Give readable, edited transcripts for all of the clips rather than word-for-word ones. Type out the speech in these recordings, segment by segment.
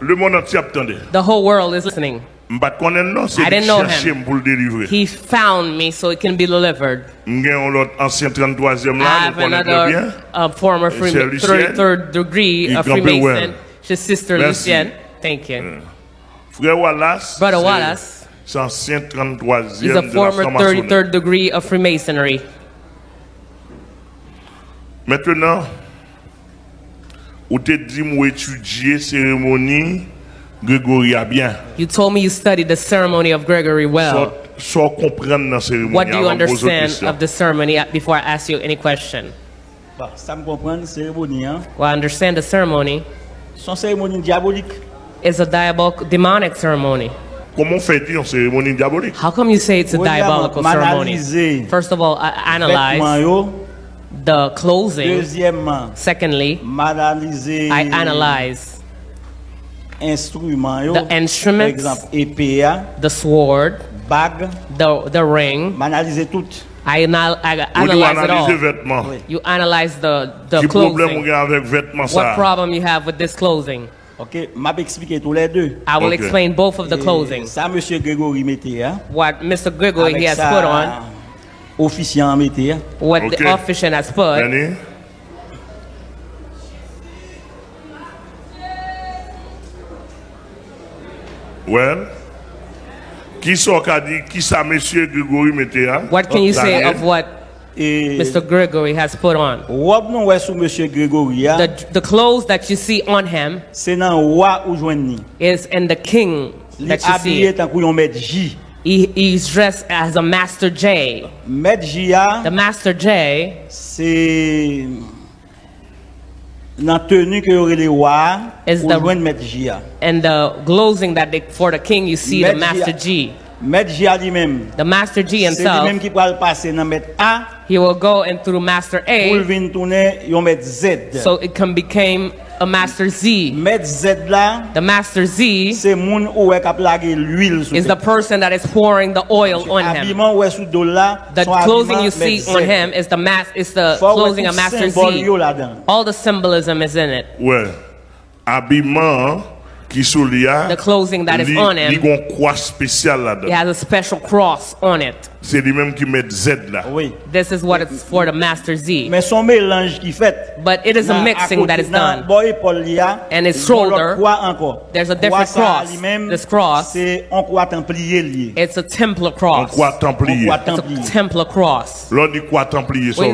Le monde entier attendait. The whole world is listening. I didn't know him. He found me so it can be delivered. I have another former third degree of Freemason. His sister Lucienne. Thank you. Brother Wallace is a former 33rd degree of Freemasonry. Maintenant, vous te dit moi étudier cérémonie Gregory a bien. You told me you studied the ceremony of Gregory well. So comprendre dans cérémonie. What do you understand of the ceremony before I ask you any question? Well, I understand the ceremony. Son cérémonie diabolique. It's a demonic ceremony. Comment fait-il une cérémonie diabolique? How come you say it's a diabolical ceremony? First of all, I analyze the closing. Secondly, I analyze the instruments, the sword, the ring. I analyze it all. You analyze the clothing. What problem you have with this clothing? Okay, I will explain both of the clothing. What Mr. Gregory he has put on. What the officiant has put. Well, what can you say of what Mr. Gregory has put on? The clothes that you see on him is in the king that you see. He's dressed as a Master J. The Master J is and the clothing that for the king you see the Master G. The Master G himself, he will go in through Master A, so it can become a Master Z. The Master Z is the person that is pouring the oil on him. The clothing you see on him is the clothing of Master Z. All the symbolism is in it. Well, the clothing that is on him, it has a special cross on it. This is what it's for the Master Z. But it is a mixing that is done. And his shoulder, there's a different cross. This cross, it's a Templar cross. It's a Templar cross. When you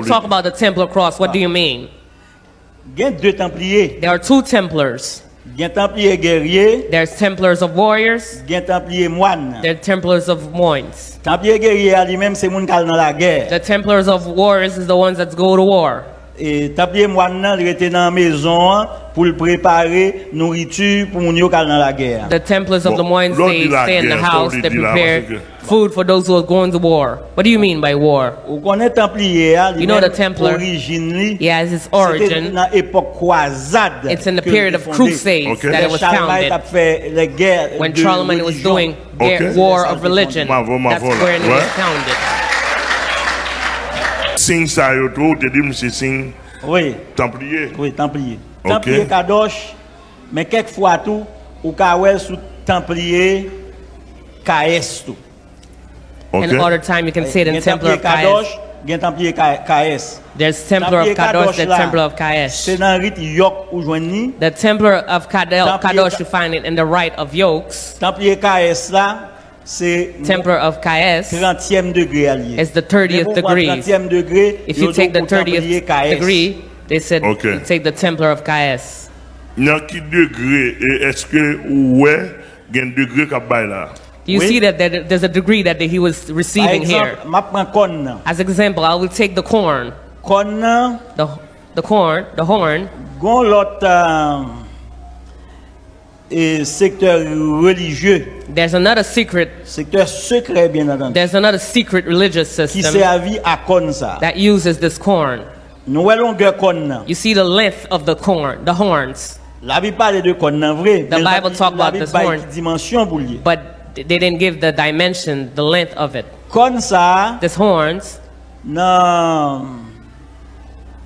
talk about the Templar cross, what do you mean? There are two Templars. There's Templars of warriors. There are Templars of moines. The Templars of warriors is the ones that go to war. The Templars of the moines, they stay in the house, they prepare food for those who are going to war. What do you mean by war? You know the Templar, he has its origin. It's in the period of crusades that it was founded. When Charlemagne was doing war of religion, that's where it was founded. Sing Sayoto, te dit monsieur Sing. Oui. Templier. Oui, Templier. Templier Kadosh, mais quelquefois tout, ou kawel sous Templier KS tout. In other time you can say it in Templar of Kadosh. Gen Templier KS. There's Templar of Kadosh, the Templar of Kaesh. C'est dans rite yok ou joindni. The Templar of Kadosh, you find it in the rite of yokes. Templier KS là. Templar of Kaes is the 30th degree. If you take the 30th degree, they said you take the Templar of Kaes. Do you see that there's a degree that he was receiving here? As an example, I will take the corn. The corn, the horn. Secteur religieux. There's another secret. Secteur secret, bien entendu. There's another secret religious system that uses this corn. You see the length of the corn, the horns. The Bible talks about this horn, but they didn't give the dimension, the length of it. This horns.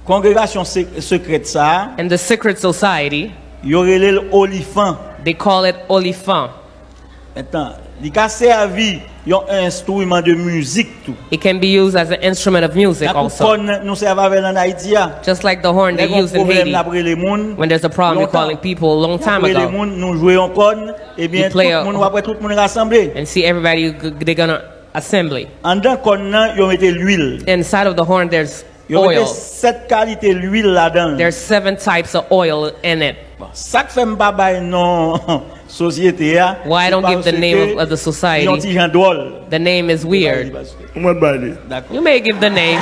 Congrégation secrète ça. In the secret society. Yorelel olifant. They call it olifant. Maintenant, il a servi un instrument de musique tout. It can be used as an instrument of music also. Just like the horn they used in Haiti. When there's a problem, you're calling people a long time ago. You play and see everybody, they're gonna assembly. Inside of the horn, there's oil. There's 7 types of oil in it. Why I don't give the name of the society? The name is weird. You may give the name.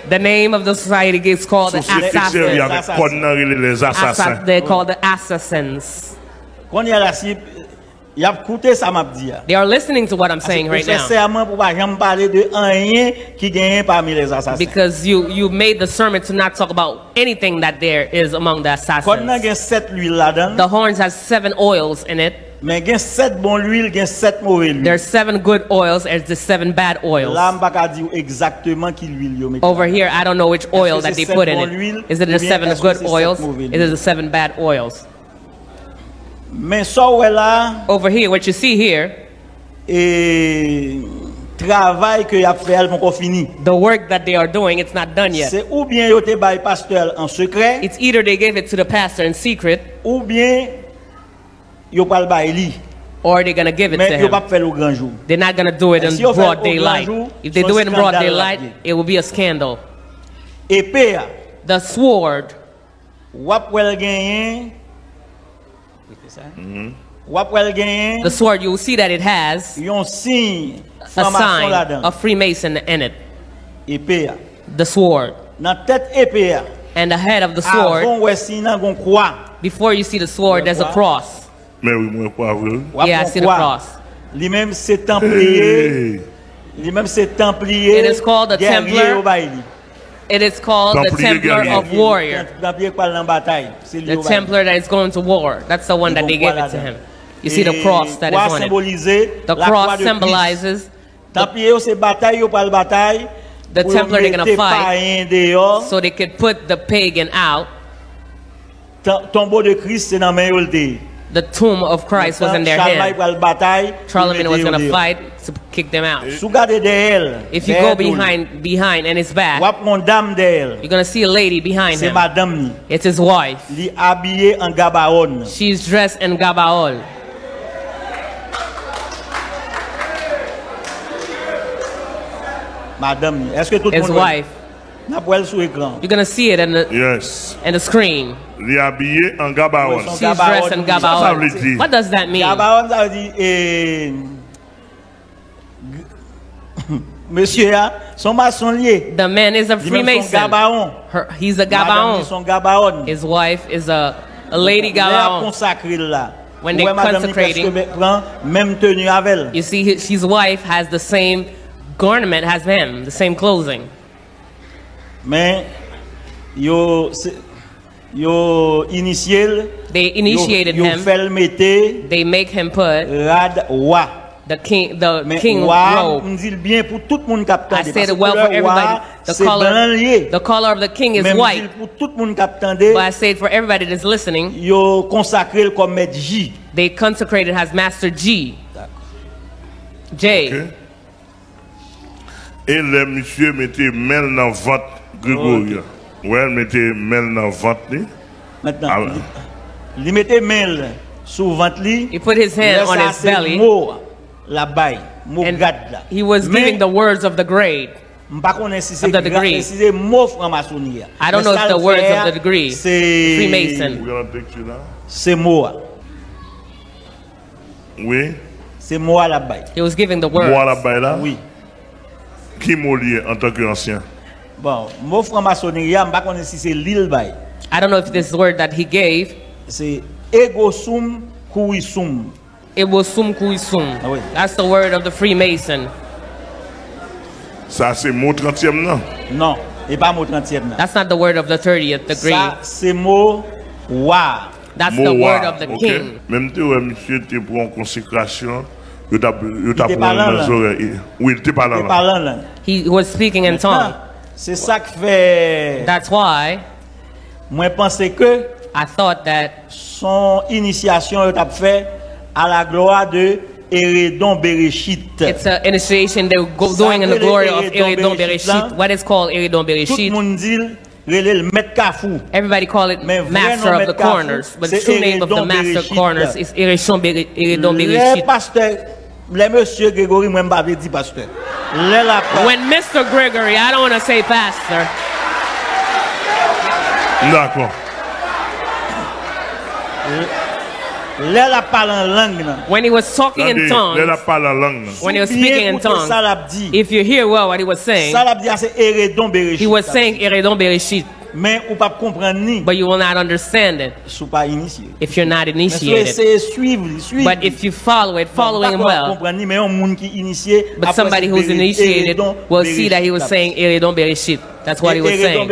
The name of the society is called the assassins. They're called the assassins. They are listening to what I'm saying right now. Because you made the sermon to not talk about anything that there is among the assassins. The horns has 7 oils in it. There's 7 good oils and there's 7 bad oils. Over here, I don't know which oil that they put in it. Is it the 7 good oils? Is it the 7 bad oils? Over here, what you see here, the work that they are doing, it's not done yet. It's either they gave it to the pastor in secret, or they're gonna give it to him. They're not gonna do it in broad daylight. If they do it in broad daylight, it will be a scandal. The sword. The sword, you will see that it has a sign of Freemason in it. The sword. And the head of the sword, before you see the sword, there's a cross. Yeah, I see the cross. It is called the Templar. It is called the Templar of Warrior. The Templar that is going to war. That's the one that they gave it to him. You see the cross that is on it. The cross symbolizes the Templar they're going to fight so they could put the pagan out. The tomb of Christ was in their hand. Charlemagne was going to fight to kick them out. If you go behind and it's back, you're going to see a lady behind him. It's his wife. She's dressed in gabaol. His wife. You're going to see it in the screen. She's dressed in gabaon. What does that mean? The man is a Freemason. He's a gabaon. His wife is a lady gabaon. When they're consecrating, you see his wife has the same garment as him, the same clothing. They initiated him. They make him put the king robe. I said it well for everybody. The color of the king is white. But I said for everybody that's listening, they consecrated as Master G. J. Okay. Et les messieurs mettaient main dans ventre Gregory. Ouais, mettez main dans ventre. Maintenant, il mettait main sur ventre. He put his hand on his belly. And he was giving the words of the grade. Of the degree. I don't know if the words of the degree. Freemason. We're gonna take you now. C'est moi. Oui. C'est moi la baille. He was giving the words. Moi la baille là. Oui. Qui m'a lié en tant qu'ancien? Bon, mot franc-maçonnerie, je ne sais pas si c'est l'île baille. I don't know if this word that he gave. C'est ego sum kuisum. Ego sum kuisum. Ah oui. That's the word of the Freemason. Ça c'est mot 30e non? Non, et pas mot 30e non. That's not the word of the 30th degree. Ça c'est mot wa. That's the word of the king. Même si monsieur était pour une consécration, He was speaking in tongue. C'est ça qui fait. That's why moi pensais que I thought that son initiation est fait à la gloire de Eredon Bereshit. It's an initiation they were doing in the glory of Eredon Bereshit. What is called Eredon Bereshit? Everybody call it Master of the Corners, but the true name of the Master of Corners is Eredon Bereshit. Pasteur, les monsieur Gregory, moi m'avait dit pasteur. When Mr. Gregory, I don't want to say pastor. D'accord. When he was talking in tongues, when he was speaking in tongues, if you hear well what he was saying, he was saying Eredon Bereshit. But you will not understand it if you're not initiated. But if you follow it, following him well, but somebody who's initiated will see that he was saying Eredon Bereshit. That's what he was saying. And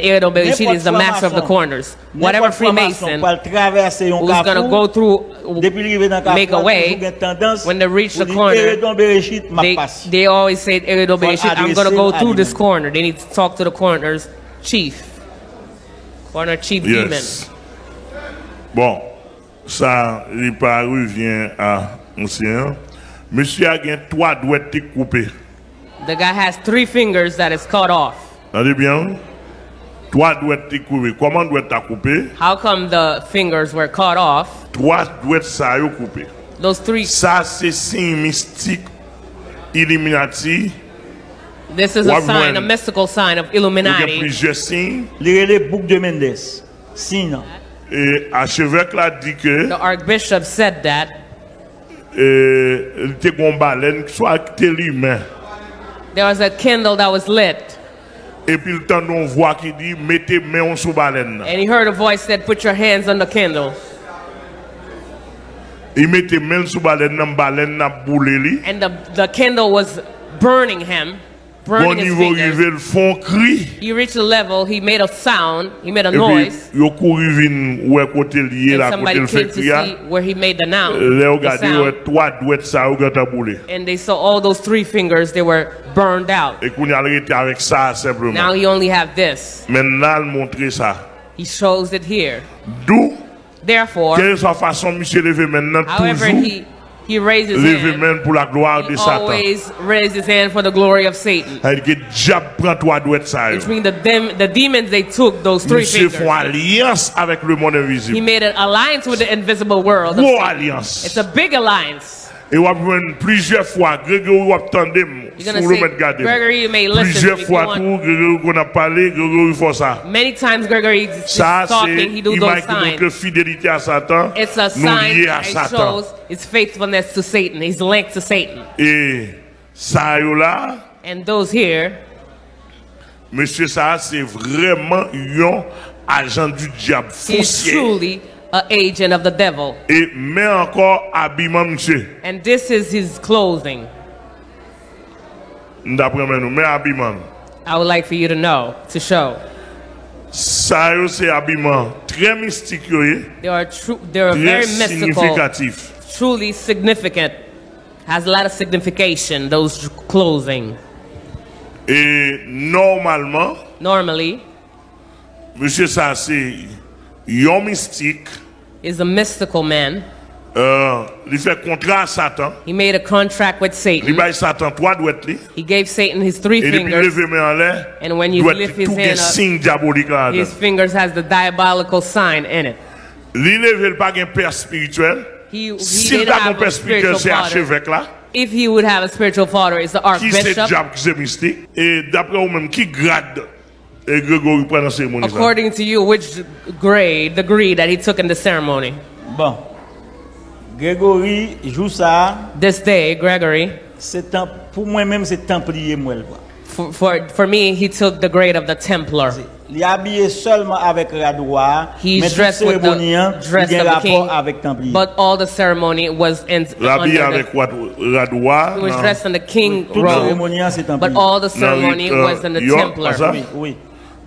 Eredon Bereshit is the master of the corners. Whatever Freemason who's going to go through, make a way, when they reach the corner, they always say Eredon Bereshit, I'm going to go through this corner. They need to talk to the corner's chief. Corner chief demon. Bon, ça, il revient à ancien. Monsieur a gagné 3 doigts coupés. The guy has 3 fingers that is cut off. Allez bien. 3 doigts coupés. Comment doit être coupé? How come the fingers were cut off? 3 doigts ça yo coupé. Those 3. Ça c'est signe mystique Illuminati. This is a sign, a mystical sign of Illuminati. Il y a plusieurs signes. Les boucs de Mendes. Signe. Et archevêque l'a dit que the archbishop said that il était une baleine soit l'humain. There was a candle that was lit. Et puis il entend une voix qui dit mettez main sur baleine. And he heard a voice that put your hands on the candle. Il mettait main sur baleine n'a boulé li. And the candle was burning him. Burning his fingers. He reached a level, he made a sound, he made a noise. And somebody came to see where he made the sound. And they saw all those 3 fingers, they were burned out. Now he only have this. He shows it here. Therefore, however he raises his hand. Pour la gloire de he Satan. Always raise his hand for the glory of Satan. Which means the demons, they took those 3 fingers. He made an alliance with the invisible world. It's a big alliance. Et on va plusieurs fois Gregory attendait Gregory, you may listen plusieurs fois tout Gregory qu'on a parlé Gregory fait ça. Many times Gregory is talking, he do those signs. Fidélité à Satan. It's a sign that shows his faithfulness to Satan. He's linked to Satan. Et ça là. And those here. Monsieur ça c'est vraiment un agent du diable foncier. Truly an agent of the devil. Et mais encore habillement monsieur. And this is his clothing. D'après nous mais habillement. I would like for you to know, to show. Ça c'est habillement très mystique They are very mystical. Truly significant. Has a lot of signification, those clothing. Et normally, monsieur ça c'est un mystique. Is a mystical man. Il fait contrat à Satan. He made a contract with Satan. Il baille Satan 3 doigts. He gave Satan his 3 fingers. And when you lift his hand up, his fingers has the diabolical sign in it. He didn't have a spiritual father. If he would have a spiritual father, it's the archbishop. According to you, which grade, degree that he took in the ceremony? Bon. Gregory joue ça. This day, Gregory. Pour moi-même, c'est templier moi. For me, he took the grade of the Templar. Il est habillé seulement avec radoir. He's dressed with the dress of the king. But all the ceremony was in radoir. He was dressed in the king robe. But all the ceremony was in the Templar. Oui.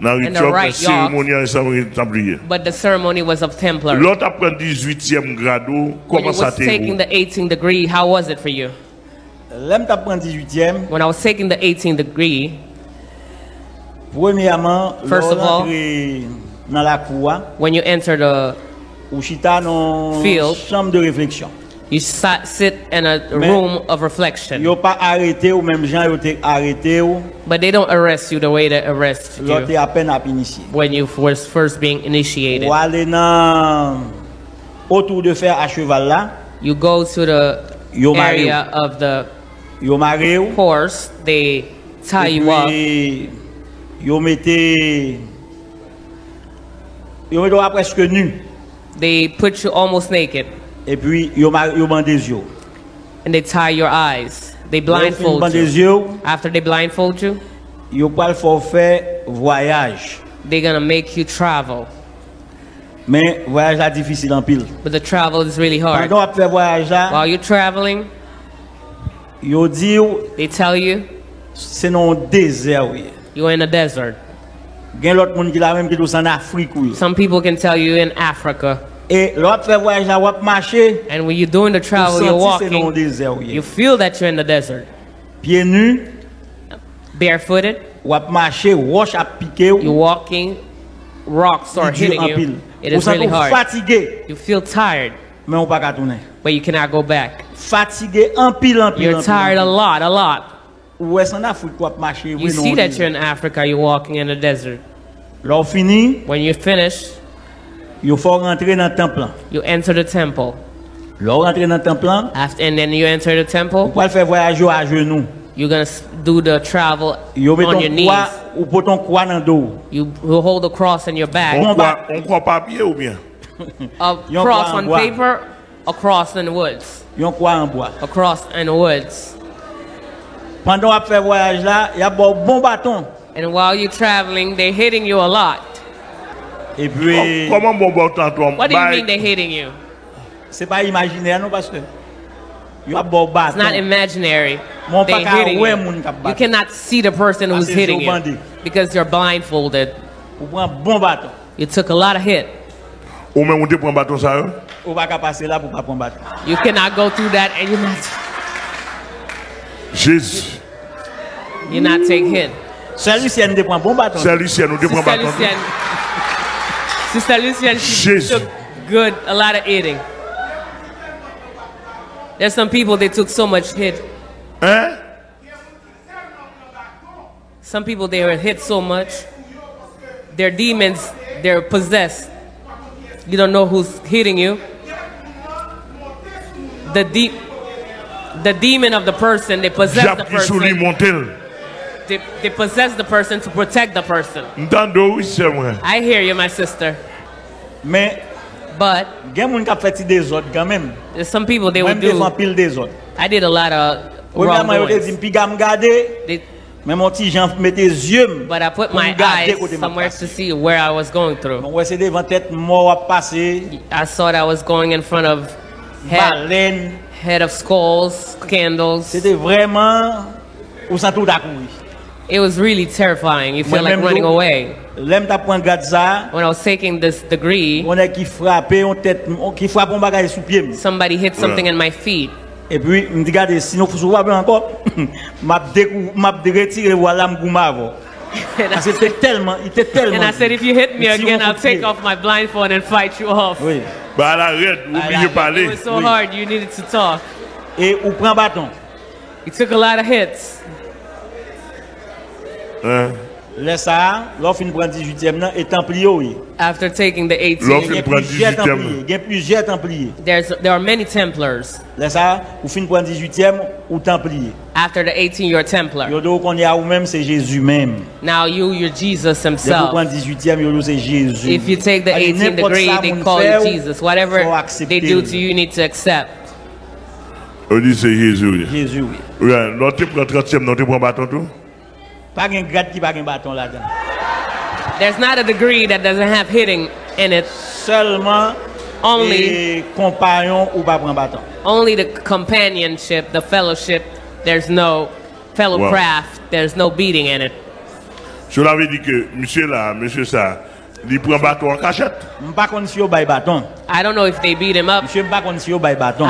and the right yoke, but the ceremony was of Templar. When you was taking the 18th degree, how was it for you? When I was taking the 18th degree, first of all, when you enter the field, you sit in a room of reflection. But they don't arrest you the way they arrest you when you was first being initiated. You go to the area of the horse, they tie you up. They put you almost naked. And they tie your eyes. They blindfold you. After they blindfold you, they're gonna make you travel. But the travel is really hard. While you're traveling, they tell you you're in a desert. Some people can tell you in Africa. And when you're doing the travel, you're walking, you feel that you're in the desert. Barefooted, you're walking, rocks are hitting you. It is really hard. You feel tired, but you cannot go back. You're tired a lot. You see that you're in Africa, you're walking in the desert. When you finish, you enter the temple. And then you enter the temple, you're going to do the travel on your knees. You hold the cross in your back. A cross on paper, a cross in the woods. A cross in the woods. And while you're traveling, they're hitting you a lot. What do you mean they're hitting you? It's not imaginary. They're hitting you. You cannot see the person who's hitting you because you're blindfolded. You took a lot of hit. You cannot go through that and you're not take hit. Sister Lucienne, she took a lot of hitting. There's some people, they took so much hit. Some people, they were hit so much. They're demons, they're possessed. You don't know who's hitting you. The demon of the person, they possess the person. They possess the person to protect the person. I hear you, my sister. But there's some people, they would do. I did a lot of wrongdoings. But I put my eyes somewhere to see where I was going through. I saw that I was going in front of head of skulls, candles. It was really terrifying. You feel like running away. When I was taking this degree, somebody hit something in my feet. And I said, if you hit me again, I'll take off my blindfold and fight you off. It was so hard, you needed to talk. You took a lot of hits. After taking the 18th, there are many Templars. After the 18th, you're a Templar. Now you're Jesus himself. If you take the 18th degree, they call you Jesus. Whatever they do to you, you need to accept. There's not a degree that doesn't have hitting in it. Only the companionship, the fellowship. There's no fellow craft. There's no beating in it. Cela veut dire que monsieur là, monsieur ça, il prend bâton en cachette. I don't know if they beat him up. I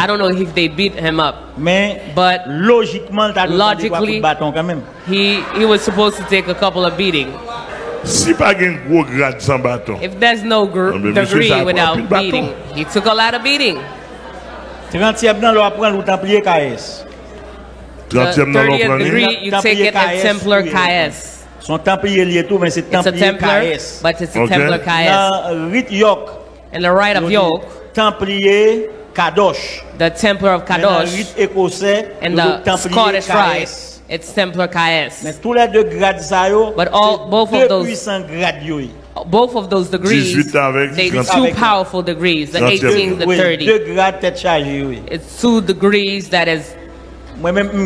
don't know if they beat him up. But logically, he was supposed to take a couple of beatings. Si pas un gros grade sans bâton. If there's no degree without beating, he took a lot of beating. The 30th degree, you take it at Templar KS. Son Templier lié tout, mais c'est Templier KS. But it's a Templar KS. In the rite of yoke, Templier Kadosh. The Templar of Kadosh. And the Scottish rite. It's Templar KS. But both of those degrees, they two powerful degrees, the 18, the 30. It's 2 degrees that is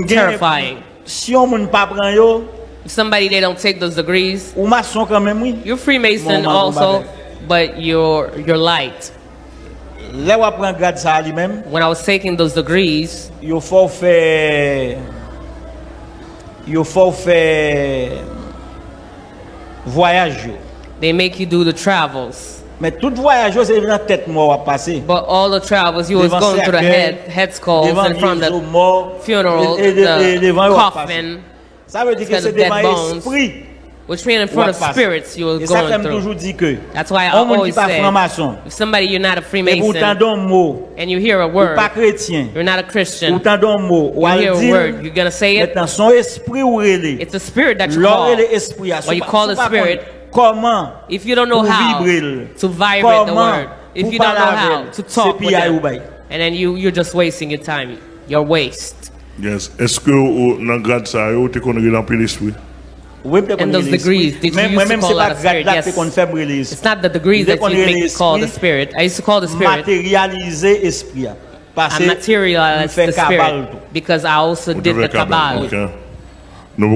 terrifying. If somebody they don't take those degrees, you're Freemason also, but you're light. When I was taking those degrees, they make you do the travels. But all the travels, you was going through the head skulls and from the funeral, the coffin, the dead bones, which means in front of spirits you were going through. That's why I always say, if somebody you're not a Freemason, and you hear a word, you're not a Christian, you hear a word, you're going to say it, it's a spirit that you call. When you call the spirit, if you don't know how to vibrate the word, if you don't know how to talk with them, and then you're just wasting your time, your waste. Yes. Est-ce que dans grade ça yo te connais remplir l'esprit? And those degrees, did you used to call that spirit? Yes. It's not the degrees that you make me call the spirit. I used to call the spirit. I materialized the spirit because I also did the Kabbalah. We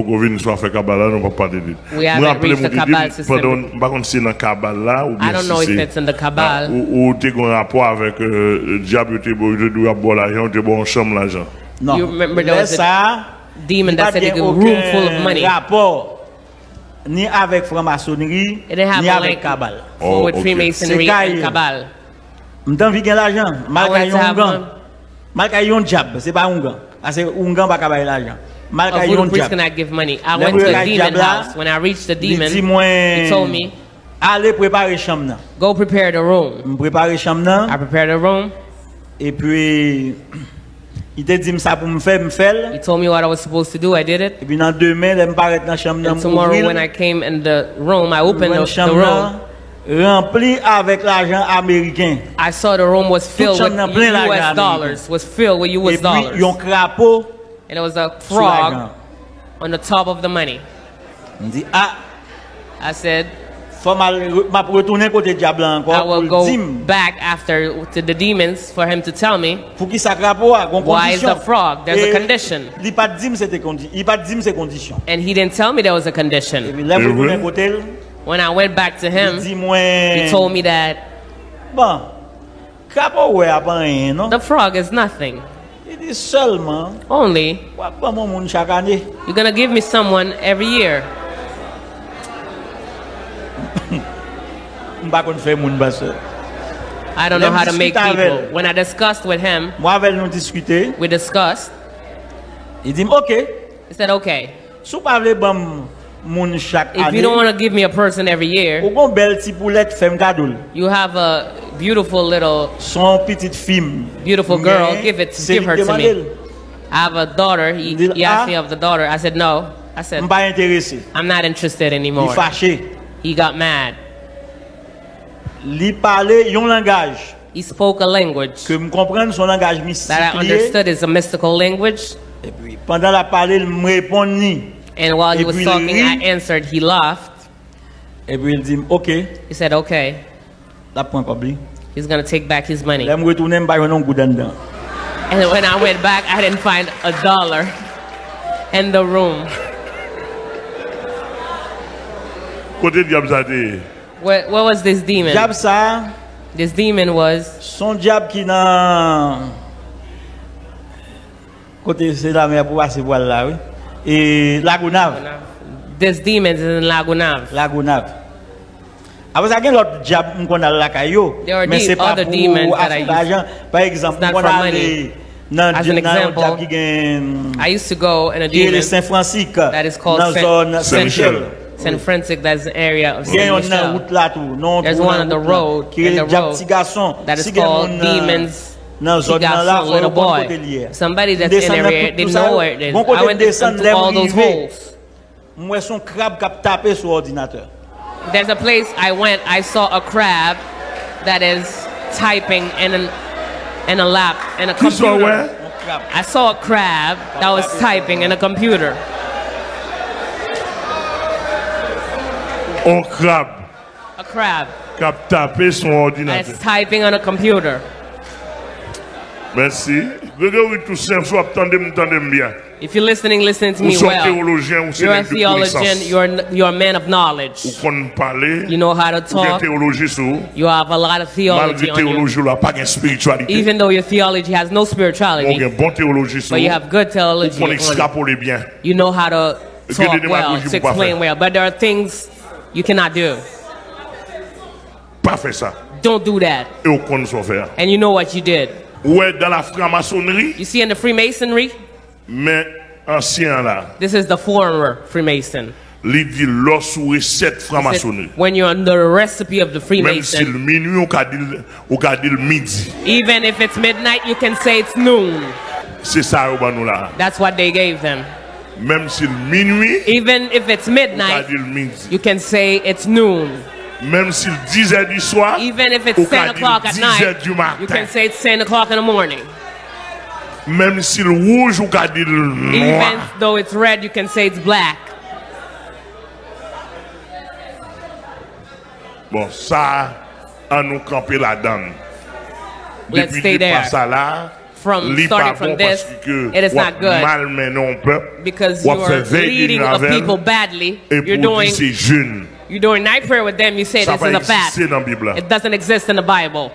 haven't reached the Kabbalah system. I don't know if it's in the Kabbalah. You remember there was a demon that said he could room full of money. Ni avec franc-maçonnerie, ni avec Kabbalah. With Freemasonry and Kabbalah. M'tan vi gen l'argent, malgré yon job, c'est pas ungan. C'est ungan pas kabay l'argent. A voodoo priest cannot give money. I went to the demon house. When I reached the demon, he told me, allez préparer chambre nan. Go prepare the room. M'prépare chambre nan. I prepared the room. Et puis il te dit ça pour me faire. He told me what I was supposed to do. I did it. Et puis dans demain, je m'apparaît dans chambre nan. And tomorrow when I came in the room, I opened the room. Rempli avec l'argent américain. I saw the room was filled with US dollars. Was filled with US dollars. Et puis yon crapaud. And there was a frog on the top of the money. I said, I will go back after to the demons for him to tell me why is the frog? There's a condition. And he didn't tell me there was a condition. When I went back to him, he told me that the frog is nothing. Only you're gonna give me someone every year. I don't know how to make people. When I discussed with him, we discussed. He said, okay. If you don't want to give me a person every year, you have a beautiful little beautiful girl, give her to me. I have a daughter. He asked me of the daughter. I said no. I said I'm not interested anymore. He got mad. He spoke a language that I understood is a mystical language. And while he was talking, I answered. He laughed. He said, okay. He's going to take back his money. And when I went back, I didn't find $1 in the room. What was this demon? This demon was son diable qui dans côté c'est la mer pour passer voile là oui. Et Lagunave. this demon is in Lagunav. Lagunav. I was again lot job m'kona la kayo. There are other demons that I use. Par exemple, not for money. As an example, I used to go in a demon that is called Saint Francis. That's an area of Saint Michel. There's one on the road that is called Demons. He got some little boy. Somebody that's in the area, they know where it is. I went into all those holes. There's a place I went, I saw a crab that is typing in a lap, in a computer. I saw a crab that was typing in a computer. Un crab. A crab. Cap taper son ordinateur. That's typing on a computer. Merci. Gregory tout simple, soit attendez-moi bien. If you're listening, listen to me well. You're a theologian, you're a man of knowledge. You know how to talk. You have a lot of theology on you. Even though your theology has no spirituality, but you have good theology on you. You know how to talk well, to explain well. But there are things you cannot do. Don't do that. And you know what you did. You see in the Freemasonry, this is the former Freemason. When you're on the recipe of the Freemason, even if it's midnight, you can say it's noon. That's what they gave them. Even if it's midnight, you can say it's noon. Even if it's 10 o'clock at night, you can say it's 10 o'clock in the morning. Even though it's red, you can say it's black. Bon, ça, à nous camper là-dedans. Let's stay there. Starting from this, it is not good. Because you are leading the people badly. You're doing night prayer with them, you say this is a fast. It doesn't exist in the Bible.